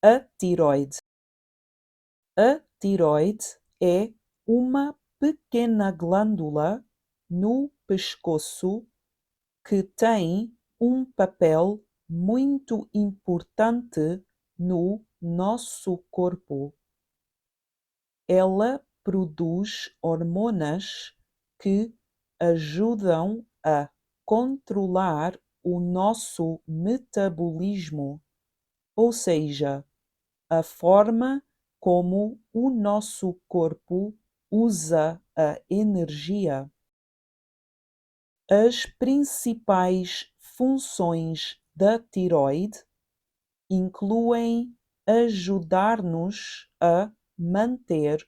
A tiroide. A tiroide é uma pequena glândula no pescoço que tem um papel muito importante no nosso corpo. Ela produz hormonas que ajudam a controlar o nosso metabolismo, ou seja, a forma como o nosso corpo usa a energia. As principais funções da tiroide incluem ajudar-nos a manter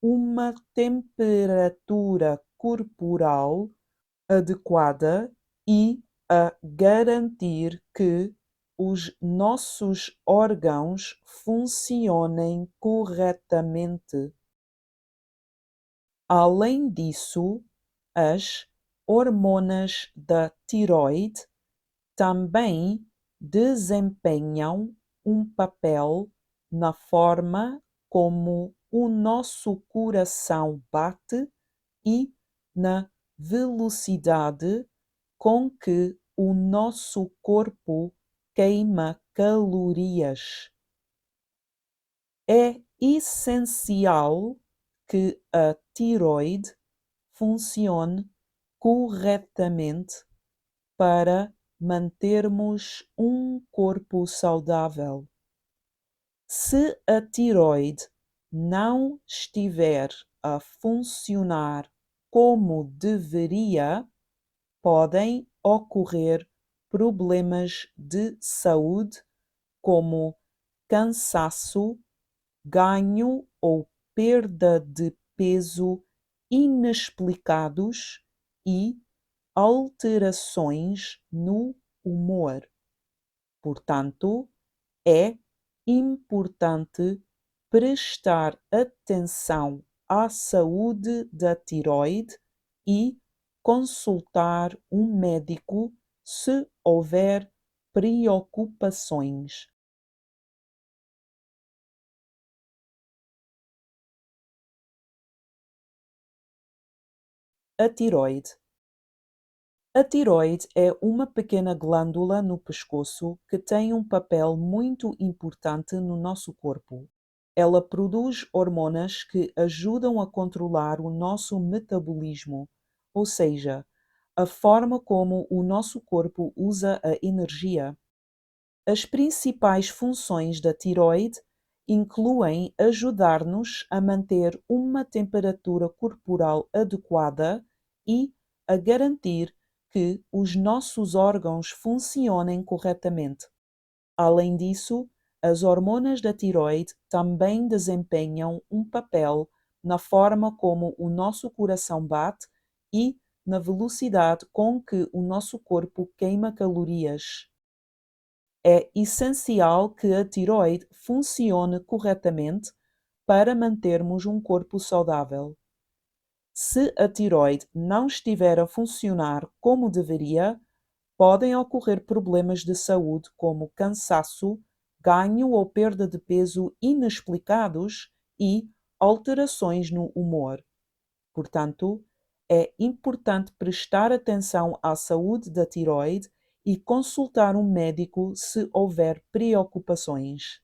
uma temperatura corporal adequada e a garantir que os nossos órgãos funcionem corretamente. Além disso, as hormonas da tiroide também desempenham um papel na forma como o nosso coração bate e na velocidade com que o nosso corpo queima calorias. É essencial que a tiroide funcione corretamente para mantermos um corpo saudável. Se a tiroide não estiver a funcionar como deveria, podem ocorrer problemas de saúde como cansaço, ganho ou perda de peso inexplicados e alterações no humor. Portanto, é importante prestar atenção à saúde da tiroide e consultar um médico se houver preocupações. A tiroide. A tiroide é uma pequena glândula no pescoço que tem um papel muito importante no nosso corpo. Ela produz hormonas que ajudam a controlar o nosso metabolismo, ou seja, a forma como o nosso corpo usa a energia. As principais funções da tiroide incluem ajudar-nos a manter uma temperatura corporal adequada e a garantir que os nossos órgãos funcionem corretamente. Além disso, as hormonas da tiroide também desempenham um papel na forma como o nosso coração bate e na velocidade com que o nosso corpo queima calorias. É essencial que a tiroide funcione corretamente para mantermos um corpo saudável. Se a tiroide não estiver a funcionar como deveria, podem ocorrer problemas de saúde como cansaço, ganho ou perda de peso inexplicados e alterações no humor. Portanto, é importante prestar atenção à saúde da tiroide e consultar um médico se houver preocupações.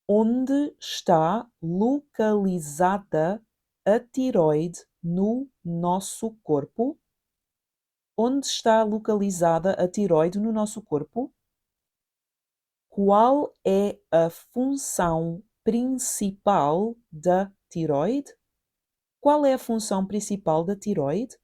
Onde está localizada a tiroide no nosso corpo? Onde está localizada a tiroide no nosso corpo? Qual é a função principal da tiroide? Qual é a função principal da tiroide?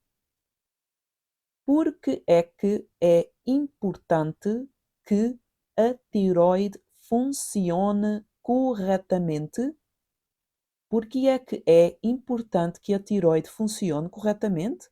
Porque é que é importante que a tiroide funcione corretamente? Porque é que é importante que a tiroide funcione corretamente?